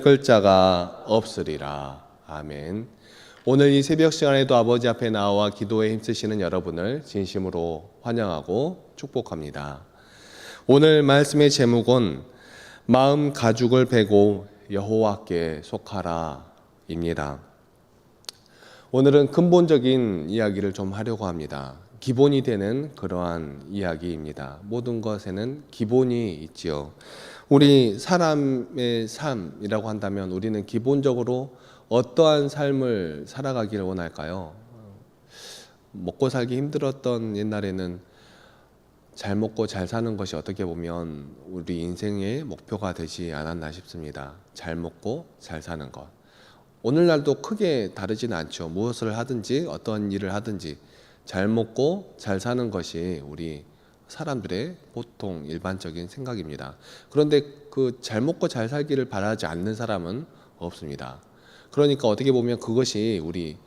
글자가 없으리라. 아멘. 오늘 이 새벽 시간에도 아버지 앞에 나와 기도에 힘쓰시는 여러분을 진심으로 환영하고 축복합니다. 오늘 말씀의 제목은 마음 가죽을 베고 여호와께 속하라 입니다. 오늘은 근본적인 이야기를 좀 하려고 합니다. 기본이 되는 그러한 이야기입니다. 모든 것에는 기본이 있지요. 우리 사람의 삶이라고 한다면 우리는 기본적으로 어떠한 삶을 살아가기를 원할까요? 먹고 살기 힘들었던 옛날에는 잘 먹고 잘 사는 것이 어떻게 보면 우리 인생의 목표가 되지 않았나 싶습니다. 잘 먹고 잘 사는 것. 오늘날도 크게 다르지는 않죠. 무엇을 하든지 어떤 일을 하든지 잘 먹고 잘 사는 것이 우리 사람들의 보통 일반적인 생각입니다. 그런데 그 잘 먹고 잘 살기를 바라지 않는 사람은 없습니다. 그러니까 어떻게 보면 그것이 우리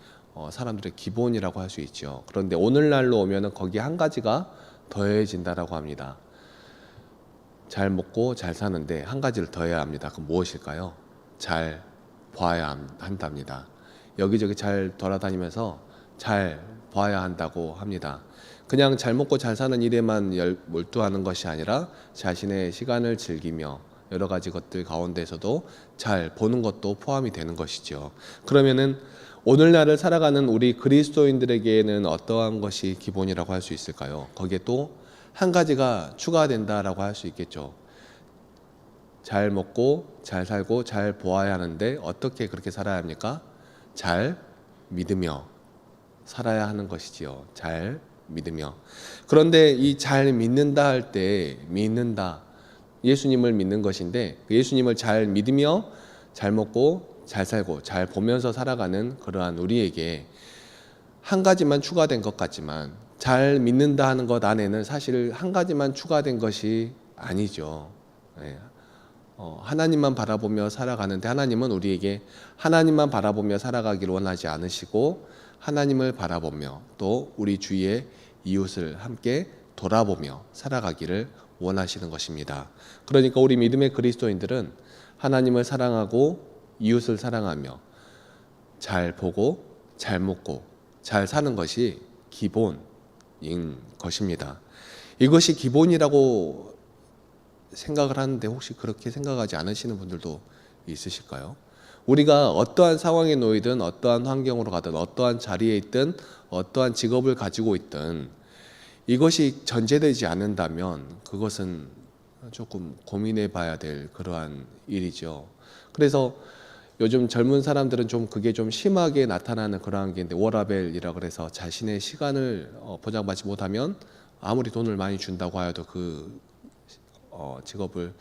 사람들의 기본이라고 할 수 있죠. 그런데 오늘날로 오면은 거기에 한 가지가 더해진다라고 합니다. 잘 먹고 잘 사는데 한 가지를 더해야 합니다. 그럼 무엇일까요? 잘 봐야 한답니다. 여기저기 잘 돌아다니면서 잘 봐야 한다고 합니다. 그냥 잘 먹고 잘 사는 일에만 몰두하는 것이 아니라 자신의 시간을 즐기며 여러 가지 것들 가운데서도 잘 보는 것도 포함이 되는 것이죠. 그러면은 오늘날을 살아가는 우리 그리스도인들에게는 어떠한 것이 기본이라고 할 수 있을까요? 거기에 또 한 가지가 추가된다라고 할 수 있겠죠. 잘 먹고 잘 살고 잘 보아야 하는데 어떻게 그렇게 살아야 합니까? 잘 믿으며 살아야 하는 것이지요. 잘 믿으며. 그런데 이 잘 믿는다 할 때 믿는다 예수님을 믿는 것인데 예수님을 잘 믿으며 잘 먹고 잘 살고 잘 보면서 살아가는 그러한 우리에게 한 가지만 추가된 것 같지만 잘 믿는다 하는 것 안에는 사실 한 가지만 추가된 것이 아니죠. 하나님만 바라보며 살아가는데 하나님은 우리에게 하나님만 바라보며 살아가기를 원하지 않으시고 하나님을 바라보며 또 우리 주위의 이웃을 함께 돌아보며 살아가기를 원하시는 것입니다. 그러니까 우리 믿음의 그리스도인들은 하나님을 사랑하고 이웃을 사랑하며 잘 보고 잘 먹고 잘 사는 것이 기본인 것입니다. 이것이 기본이라고 생각을 하는데 혹시 그렇게 생각하지 않으시는 분들도 있으실까요? 우리가 어떠한 상황에 놓이든 어떠한 환경으로 가든 어떠한 자리에 있든 어떠한 직업을 가지고 있든 이것이 전제되지 않는다면 그것은 조금 고민해 봐야 될 그러한 일이죠. 그래서 요즘 젊은 사람들은 좀 그게 좀 심하게 나타나는 그러한 게 있는데 워라밸이라 그래서 자신의 시간을 보장받지 못하면 아무리 돈을 많이 준다고 하여도 그 직업을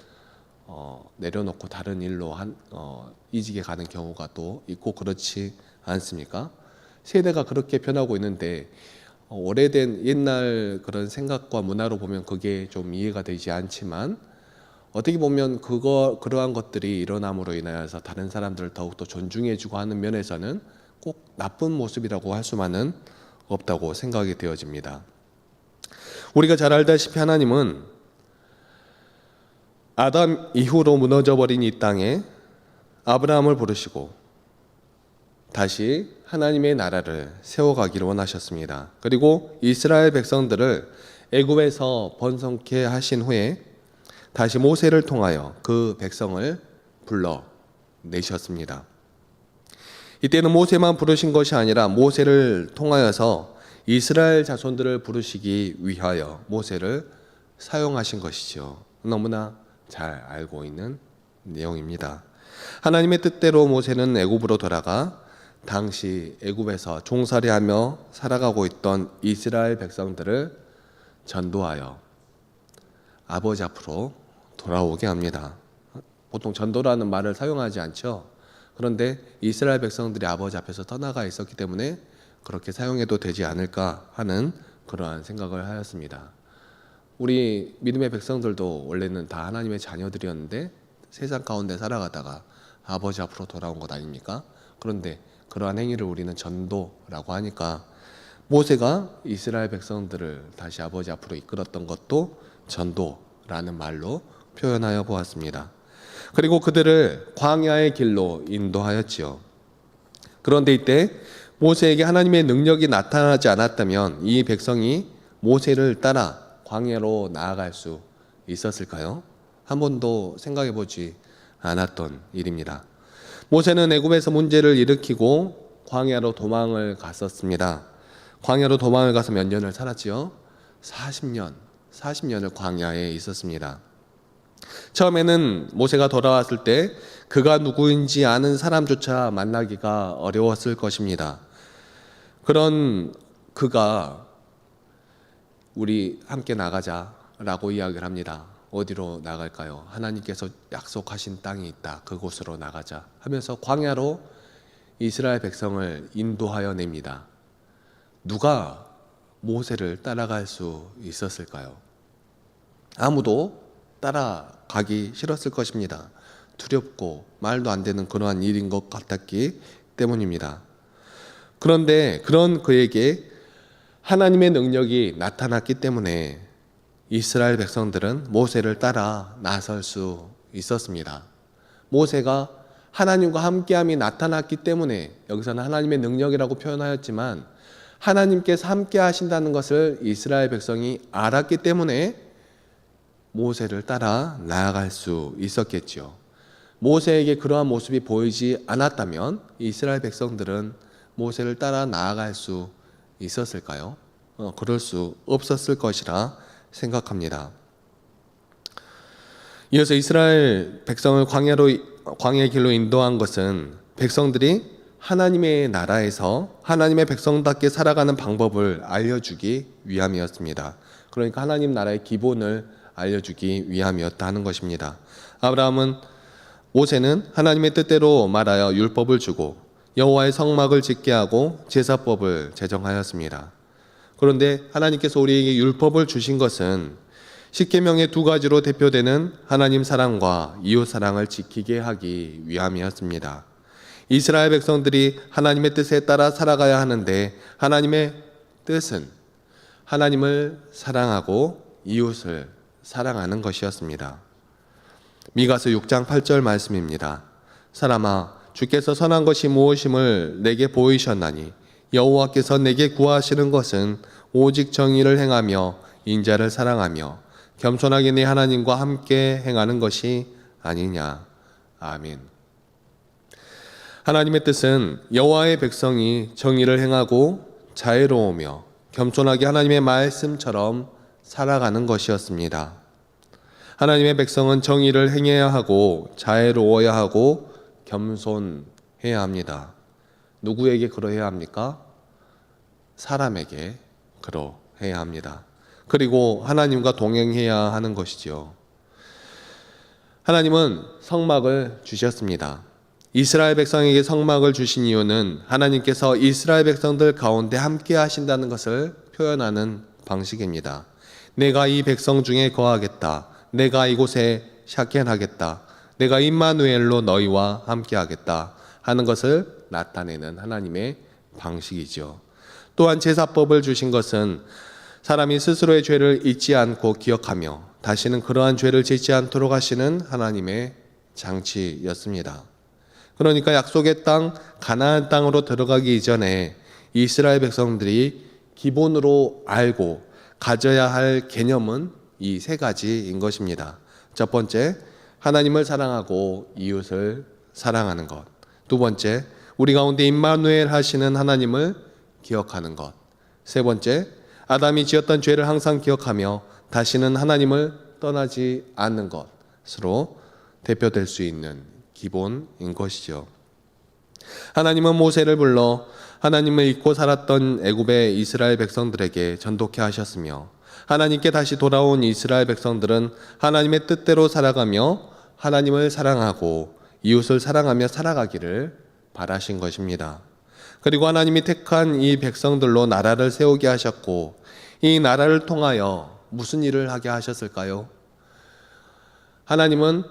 내려놓고 다른 일로 이직에 가는 경우가 또 있고 그렇지 않습니까? 세대가 그렇게 변하고 있는데 오래된 옛날 그런 생각과 문화로 보면 그게 좀 이해가 되지 않지만 어떻게 보면 그러한 것들이 일어남으로 인하여서 다른 사람들을 더욱더 존중해주고 하는 면에서는 꼭 나쁜 모습이라고 할 수만은 없다고 생각이 되어집니다. 우리가 잘 알다시피 하나님은 아담 이후로 무너져버린 이 땅에 아브라함을 부르시고 다시 하나님의 나라를 세워가기를 원하셨습니다. 그리고 이스라엘 백성들을 애굽에서 번성케 하신 후에 다시 모세를 통하여 그 백성을 불러내셨습니다. 이때는 모세만 부르신 것이 아니라 모세를 통하여서 이스라엘 자손들을 부르시기 위하여 모세를 사용하신 것이죠. 너무나 잘 알고 있는 내용입니다. 하나님의 뜻대로 모세는 애굽으로 돌아가 당시 애굽에서 종살이하며 살아가고 있던 이스라엘 백성들을 전도하여 아버지 앞으로 돌아오게 합니다. 보통 전도라는 말을 사용하지 않죠. 그런데 이스라엘 백성들이 아버지 앞에서 떠나가 있었기 때문에 그렇게 사용해도 되지 않을까 하는 그러한 생각을 하였습니다. 우리 믿음의 백성들도 원래는 다 하나님의 자녀들이었는데 세상 가운데 살아가다가 아버지 앞으로 돌아온 것 아닙니까? 그런데 그러한 행위를 우리는 전도라고 하니까 모세가 이스라엘 백성들을 다시 아버지 앞으로 이끌었던 것도 전도라는 말로 표현하여 보았습니다. 그리고 그들을 광야의 길로 인도하였지요. 그런데 이때 모세에게 하나님의 능력이 나타나지 않았다면 이 백성이 모세를 따라 광야로 나아갈 수 있었을까요? 한 번도 생각해 보지 않았던 일입니다. 모세는 애굽에서 문제를 일으키고 광야로 도망을 갔었습니다. 광야로 도망을 가서 몇 년을 살았지요? 40년을 광야에 있었습니다. 처음에는 모세가 돌아왔을 때 그가 누구인지 아는 사람조차 만나기가 어려웠을 것입니다. 그런 그가 우리 함께 나가자라고 이야기를 합니다. 어디로 나갈까요? 하나님께서 약속하신 땅이 있다. 그곳으로 나가자 하면서 광야로 이스라엘 백성을 인도하여 냅니다. 누가 모세를 따라갈 수 있었을까요? 아무도 따라가기 싫었을 것입니다. 두렵고 말도 안 되는 그러한 일인 것 같았기 때문입니다. 그런데 그런 그에게 하나님의 능력이 나타났기 때문에 이스라엘 백성들은 모세를 따라 나설 수 있었습니다. 모세가 하나님과 함께함이 나타났기 때문에, 여기서는 하나님의 능력이라고 표현하였지만 하나님께서 함께 하신다는 것을 이스라엘 백성이 알았기 때문에 모세를 따라 나아갈 수 있었겠죠. 모세에게 그러한 모습이 보이지 않았다면 이스라엘 백성들은 모세를 따라 나아갈 수 있었을까요? 그럴 수 없었을 것이라 생각합니다. 이어서 이스라엘 백성을 광야의 길로 인도한 것은 백성들이 하나님의 나라에서 하나님의 백성답게 살아가는 방법을 알려주기 위함이었습니다. 그러니까 하나님 나라의 기본을 알려주기 위함이었다 하는 것입니다. 모세는 하나님의 뜻대로 말하여 율법을 주고 여호와의 성막을 짓게 하고 제사법을 제정하였습니다. 그런데 하나님께서 우리에게 율법을 주신 것은 십계명의 두 가지로 대표되는 하나님 사랑과 이웃 사랑을 지키게 하기 위함이었습니다. 이스라엘 백성들이 하나님의 뜻에 따라 살아가야 하는데 하나님의 뜻은 하나님을 사랑하고 이웃을 사랑하는 것이었습니다. 미가서 6장 8절 말씀입니다. 사람아, 주께서 선한 것이 무엇임을 내게 보이셨나니 여호와께서 내게 구하시는 것은 오직 정의를 행하며 인자를 사랑하며 겸손하게 네 하나님과 함께 행하는 것이 아니냐. 아멘. 하나님의 뜻은 여호와의 백성이 정의를 행하고 자애로우며 겸손하게 하나님의 말씀처럼 살아가는 것이었습니다. 하나님의 백성은 정의를 행해야 하고 자애로워야 하고 겸손해야 합니다. 누구에게 그러해야 합니까? 사람에게 그러해야 합니다. 그리고 하나님과 동행해야 하는 것이지요. 하나님은 성막을 주셨습니다. 이스라엘 백성에게 성막을 주신 이유는 하나님께서 이스라엘 백성들 가운데 함께 하신다는 것을 표현하는 방식입니다. 내가 이 백성 중에 거하겠다. 내가 이곳에 샤켄하겠다. 내가 임마누엘로 너희와 함께 하겠다 하는 것을 나타내는 하나님의 방식이죠. 또한 제사법을 주신 것은 사람이 스스로의 죄를 잊지 않고 기억하며 다시는 그러한 죄를 짓지 않도록 하시는 하나님의 장치였습니다. 그러니까 약속의 땅 가나안 땅으로 들어가기 이전에 이스라엘 백성들이 기본으로 알고 가져야 할 개념은 이 세 가지인 것입니다. 첫 번째, 하나님을 사랑하고 이웃을 사랑하는 것. 두 번째, 우리 가운데 임마누엘 하시는 하나님을 기억하는 것. 세 번째, 아담이 지었던 죄를 항상 기억하며 다시는 하나님을 떠나지 않는 것으로 대표될 수 있는 기본인 것이죠. 하나님은 모세를 불러 하나님을 잊고 살았던 애굽의 이스라엘 백성들에게 전독케 하셨으며 하나님께 다시 돌아온 이스라엘 백성들은 하나님의 뜻대로 살아가며 하나님을 사랑하고 이웃을 사랑하며 살아가기를 바라신 것입니다. 그리고 하나님이 택한 이 백성들로 나라를 세우게 하셨고 이 나라를 통하여 무슨 일을 하게 하셨을까요? 하나님은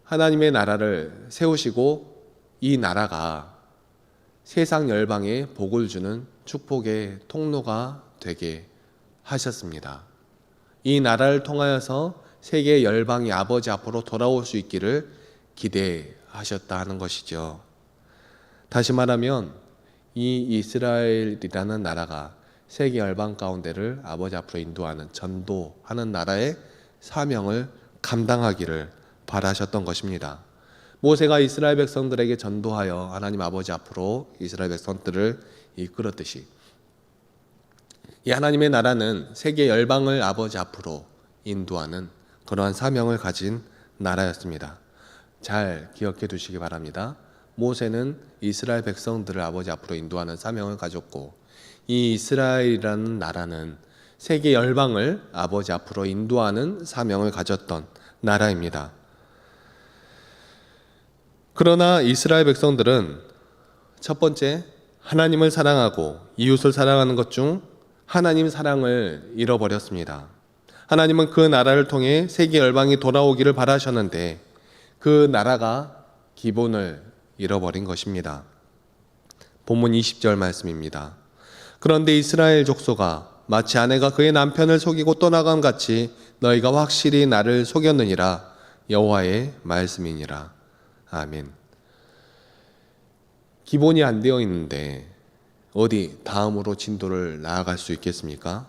하나님의 나라를 세우시고 이 나라가 세상 열방에 복을 주는 축복의 통로가 되게 하셨습니다. 이 나라를 통하여서 세계 열방이 아버지 앞으로 돌아올 수 있기를 기대하셨다 하는 것이죠. 다시 말하면 이 이스라엘이라는 나라가 세계 열방 가운데를 아버지 앞으로 인도하는 전도하는 나라의 사명을 감당하기를 바라셨던 것입니다. 모세가 이스라엘 백성들에게 전도하여 하나님 아버지 앞으로 이스라엘 백성들을 이끌었듯이 이 하나님의 나라는 세계 열방을 아버지 앞으로 인도하는 그러한 사명을 가진 나라였습니다. 잘 기억해 두시기 바랍니다. 모세는 이스라엘 백성들을 아버지 앞으로 인도하는 사명을 가졌고 이 이스라엘이라는 나라는 세계 열방을 아버지 앞으로 인도하는 사명을 가졌던 나라입니다. 그러나 이스라엘 백성들은 첫 번째 하나님을 사랑하고 이웃을 사랑하는 것 중 하나님 사랑을 잃어버렸습니다. 하나님은 그 나라를 통해 세계 열방이 돌아오기를 바라셨는데 그 나라가 기본을 잃어버린 것입니다. 본문 20절 말씀입니다. 그런데 이스라엘 족속아 마치 아내가 그의 남편을 속이고 떠나감 같이 너희가 확실히 나를 속였느니라 여호와의 말씀이니라. 아멘. 기본이 안 되어 있는데 어디 다음으로 진도를 나아갈 수 있겠습니까?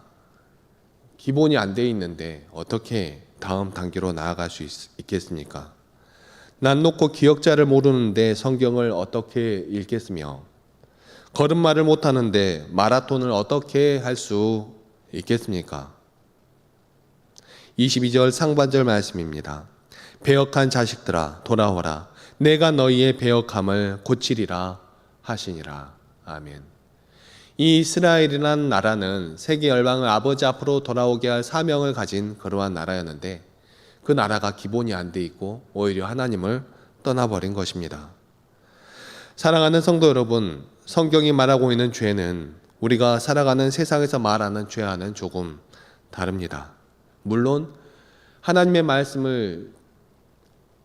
기본이 안 되어 있는데 어떻게 다음 단계로 나아갈 수 있겠습니까? 난 놓고 기억자를 모르는데 성경을 어떻게 읽겠으며 걸음마를 못하는데 마라톤을 어떻게 할 수 있겠습니까? 22절 상반절 말씀입니다. 배역한 자식들아 돌아오라 내가 너희의 배역함을 고치리라 하시니라. 아멘. 이 이스라엘이라는 나라는 세계 열방을 아버지 앞으로 돌아오게 할 사명을 가진 그러한 나라였는데 그 나라가 기본이 안 돼 있고 오히려 하나님을 떠나버린 것입니다. 사랑하는 성도 여러분, 성경이 말하고 있는 죄는 우리가 살아가는 세상에서 말하는 죄와는 조금 다릅니다. 물론 하나님의 말씀을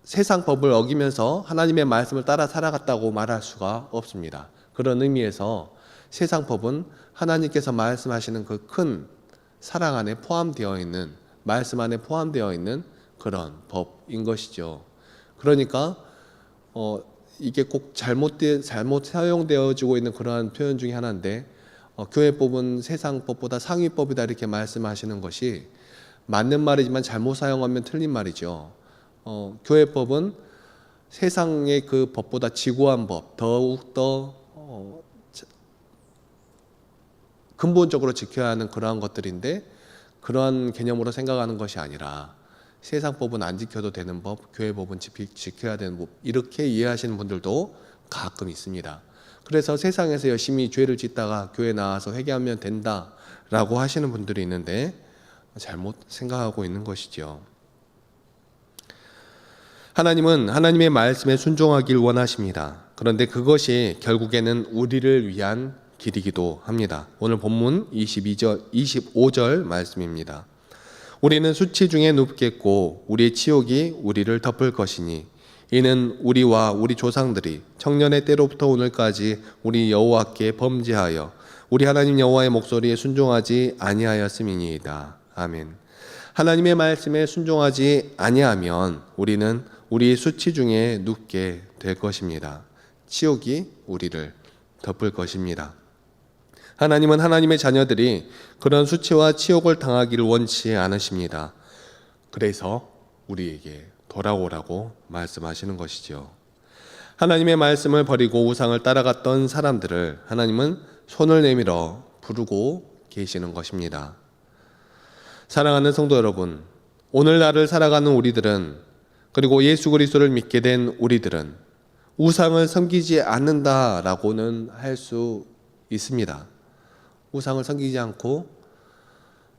세상 법을 어기면서 하나님의 말씀을 따라 살아갔다고 말할 수가 없습니다. 그런 의미에서 세상 법은 하나님께서 말씀하시는 그 큰 사랑 안에 포함되어 있는 말씀 안에 포함되어 있는 그런 법인 것이죠. 그러니까 이게 꼭 잘못 사용되어지고 있는 그러한 표현 중에 하나인데 교회법은 세상 법보다 상위법이다 이렇게 말씀하시는 것이 맞는 말이지만 잘못 사용하면 틀린 말이죠. 교회법은 세상의 그 법보다 지고한 법, 더욱더 근본적으로 지켜야 하는 그러한 것들인데 그러한 개념으로 생각하는 것이 아니라 세상 법은 안 지켜도 되는 법, 교회 법은 지켜야 되는 법 이렇게 이해하시는 분들도 가끔 있습니다. 그래서 세상에서 열심히 죄를 짓다가 교회 나와서 회개하면 된다라고 하시는 분들이 있는데 잘못 생각하고 있는 것이죠. 하나님은 하나님의 말씀에 순종하길 원하십니다. 그런데 그것이 결국에는 우리를 위한 길이기도 합니다. 오늘 본문 25절 말씀입니다. 우리는 수치 중에 눕겠고 우리의 치욕이 우리를 덮을 것이니 이는 우리와 우리 조상들이 청년의 때로부터 오늘까지 우리 여호와께 범죄하여 우리 하나님 여호와의 목소리에 순종하지 아니하였음이니이다. 아멘. 하나님의 말씀에 순종하지 아니하면 우리는 우리의 수치 중에 눕게 될 것입니다. 치욕이 우리를 덮을 것입니다. 하나님은 하나님의 자녀들이 그런 수치와 치욕을 당하기를 원치 않으십니다. 그래서 우리에게 돌아오라고 말씀하시는 것이죠. 하나님의 말씀을 버리고 우상을 따라갔던 사람들을 하나님은 손을 내밀어 부르고 계시는 것입니다. 사랑하는 성도 여러분, 오늘날을 살아가는 우리들은 그리고 예수 그리스도를 믿게 된 우리들은 우상을 섬기지 않는다라고는 할 수 있습니다. 우상을 섬기지 않고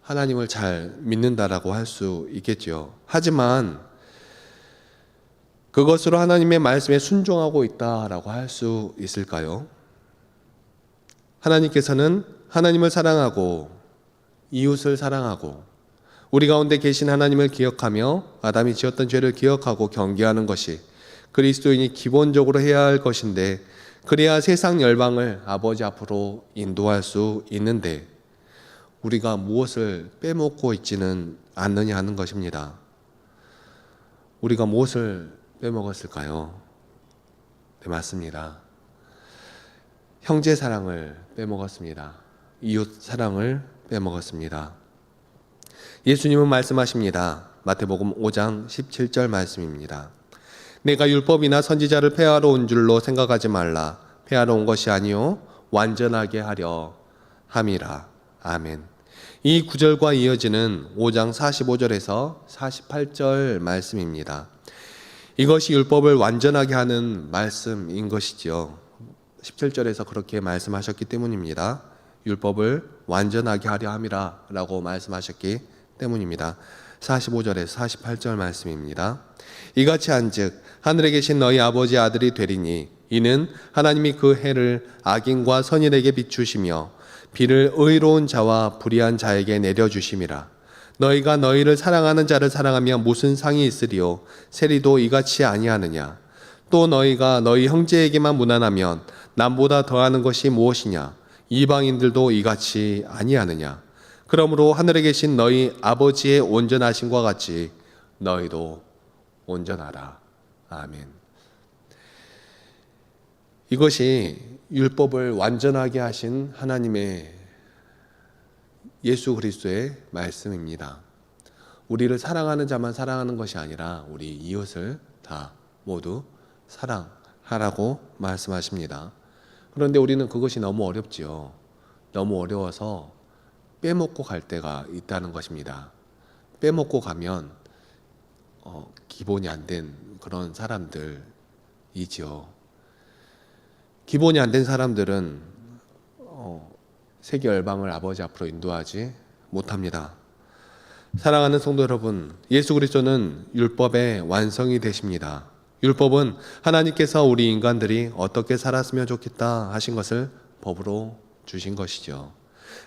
하나님을 잘 믿는다라고 할 수 있겠죠. 하지만 그것으로 하나님의 말씀에 순종하고 있다라고 할 수 있을까요? 하나님께서는 하나님을 사랑하고 이웃을 사랑하고 우리 가운데 계신 하나님을 기억하며 아담이 지었던 죄를 기억하고 경계하는 것이 그리스도인이 기본적으로 해야 할 것인데 그래야 세상 열방을 아버지 앞으로 인도할 수 있는데 우리가 무엇을 빼먹고 있지는 않느냐 하는 것입니다. 우리가 무엇을 빼먹었을까요? 네, 맞습니다. 형제 사랑을 빼먹었습니다. 이웃 사랑을 빼먹었습니다. 예수님은 말씀하십니다. 마태복음 5장 17절 말씀입니다. 내가 율법이나 선지자를 폐하러 온 줄로 생각하지 말라. 폐하러 온 것이 아니요 완전하게 하려 함이라. 아멘. 이 구절과 이어지는 5장 45절에서 48절 말씀입니다. 이것이 율법을 완전하게 하는 말씀인 것이지요. 17절에서 그렇게 말씀하셨기 때문입니다. 율법을 완전하게 하려 함이라 라고 말씀하셨기 때문입니다. 45절에서 48절 말씀입니다. 이같이 한즉 하늘에 계신 너희 아버지 아들이 되리니 이는 하나님이 그 해를 악인과 선인에게 비추시며 비를 의로운 자와 불의한 자에게 내려주심이라. 너희가 너희를 사랑하는 자를 사랑하면 무슨 상이 있으리요? 세리도 이같이 아니하느냐? 또 너희가 너희 형제에게만 무난하면 남보다 더하는 것이 무엇이냐? 이방인들도 이같이 아니하느냐? 그러므로 하늘에 계신 너희 아버지의 온전하심과 같이 너희도 온전하라. 아멘. 이것이 율법을 완전하게 하신 하나님의 예수 그리스도의 말씀입니다. 우리를 사랑하는 자만 사랑하는 것이 아니라 우리 이웃을 다 모두 사랑하라고 말씀하십니다. 그런데 우리는 그것이 너무 어렵지요. 너무 어려워서 빼먹고 갈 때가 있다는 것입니다. 빼먹고 가면 기본이 안 된 그런 사람들이지요. 기본이 안 된 사람들은 세계 열방을 아버지 앞으로 인도하지 못합니다. 사랑하는 성도 여러분, 예수 그리스도는 율법의 완성이 되십니다. 율법은 하나님께서 우리 인간들이 어떻게 살았으면 좋겠다 하신 것을 법으로 주신 것이죠.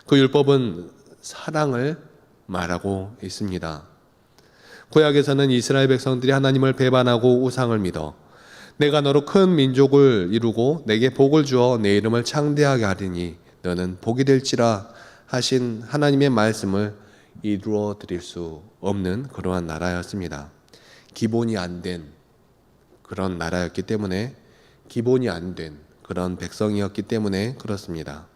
그 율법은 사랑을 말하고 있습니다. 구약에서는 이스라엘 백성들이 하나님을 배반하고 우상을 믿어 내가 너로 큰 민족을 이루고 내게 복을 주어 내 이름을 창대하게 하리니 너는 복이 될지라 하신 하나님의 말씀을 이루어 드릴 수 없는 그러한 나라였습니다. 기본이 안 된 그런 나라였기 때문에, 기본이 안 된 그런 백성이었기 때문에 그렇습니다.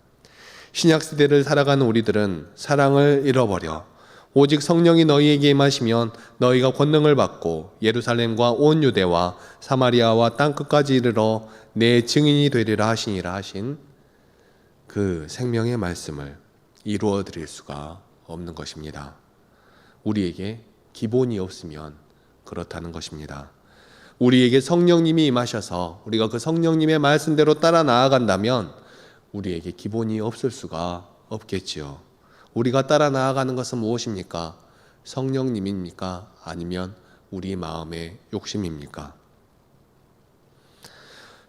신약 시대를 살아가는 우리들은 사랑을 잃어버려 오직 성령이 너희에게 임하시면 너희가 권능을 받고 예루살렘과 온 유대와 사마리아와 땅끝까지 이르러 내 증인이 되리라 하시니라 하신 그 생명의 말씀을 이루어 드릴 수가 없는 것입니다. 우리에게 기본이 없으면 그렇다는 것입니다. 우리에게 성령님이 임하셔서 우리가 그 성령님의 말씀대로 따라 나아간다면 우리에게 기본이 없을 수가 없겠지요. 우리가 따라 나아가는 것은 무엇입니까? 성령님입니까? 아니면 우리 마음의 욕심입니까?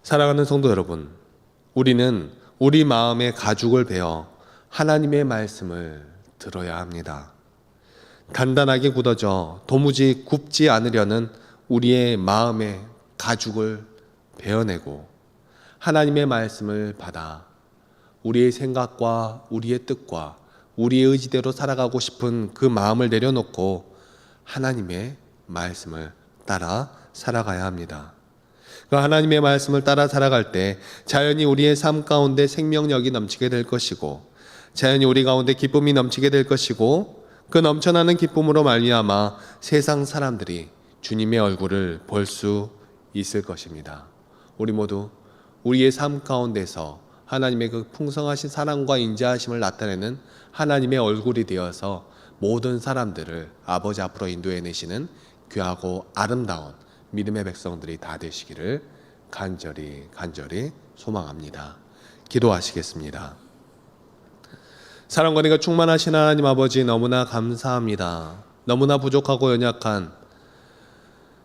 사랑하는 성도 여러분, 우리는 우리 마음의 가죽을 베어 하나님의 말씀을 들어야 합니다. 단단하게 굳어져 도무지 굽지 않으려는 우리의 마음의 가죽을 베어내고 하나님의 말씀을 받아 우리의 생각과 우리의 뜻과 우리의 의지대로 살아가고 싶은 그 마음을 내려놓고 하나님의 말씀을 따라 살아가야 합니다. 그 하나님의 말씀을 따라 살아갈 때 자연히 우리의 삶 가운데 생명력이 넘치게 될 것이고 자연히 우리 가운데 기쁨이 넘치게 될 것이고 그 넘쳐나는 기쁨으로 말미암아 세상 사람들이 주님의 얼굴을 볼 수 있을 것입니다. 우리 모두 우리의 삶 가운데서 하나님의 그 풍성하신 사랑과 인자하심을 나타내는 하나님의 얼굴이 되어서 모든 사람들을 아버지 앞으로 인도해내시는 귀하고 아름다운 믿음의 백성들이 다 되시기를 간절히 소망합니다. 기도하시겠습니다. 사랑과 은혜가 충만하신 하나님 아버지, 너무나 감사합니다. 너무나 부족하고 연약한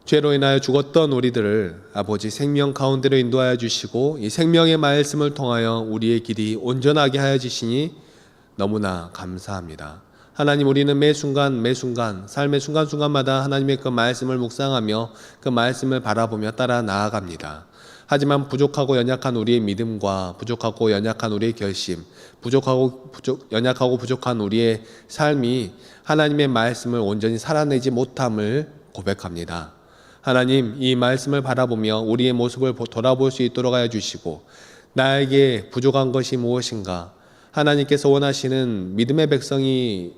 죄로 인하여 죽었던 우리들을 아버지 생명 가운데로 인도하여 주시고 이 생명의 말씀을 통하여 우리의 길이 온전하게 하여 주시니 너무나 감사합니다. 하나님, 우리는 매 순간 삶의 순간순간마다 하나님의 그 말씀을 묵상하며 그 말씀을 바라보며 따라 나아갑니다. 하지만 부족하고 연약한 우리의 믿음과 부족하고 연약한 우리의 결심, 연약하고 부족한 우리의 삶이 하나님의 말씀을 온전히 살아내지 못함을 고백합니다. 하나님, 이 말씀을 바라보며 우리의 모습을 돌아볼 수 있도록 하여 주시고, 나에게 부족한 것이 무엇인가, 하나님께서 원하시는 믿음의 백성이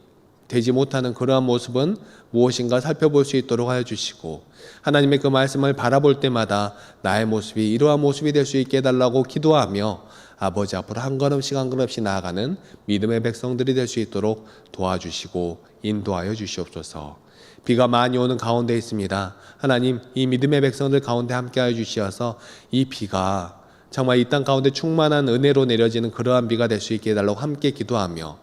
되지 못하는 그러한 모습은 무엇인가 살펴볼 수 있도록 하여 주시고, 하나님의 그 말씀을 바라볼 때마다 나의 모습이 이러한 모습이 될 수 있게 해달라고 기도하며 아버지 앞으로 한 걸음씩 한 걸음씩 나아가는 믿음의 백성들이 될 수 있도록 도와주시고 인도하여 주시옵소서. 비가 많이 오는 가운데 있습니다. 하나님, 이 믿음의 백성들 가운데 함께하여 주시어서 이 비가 정말 이 땅 가운데 충만한 은혜로 내려지는 그러한 비가 될 수 있게 해달라고 함께 기도하며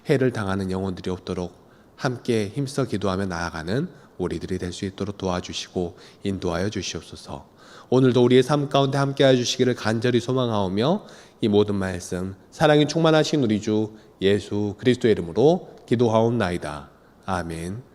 해를 당하는 영혼들이 없도록 함께 힘써 기도하며 나아가는 우리들이 될 수 있도록 도와주시고 인도하여 주시옵소서. 오늘도 우리의 삶 가운데 함께하여 주시기를 간절히 소망하오며 이 모든 말씀 사랑이 충만하신 우리 주 예수 그리스도의 이름으로 기도하옵나이다. 아멘.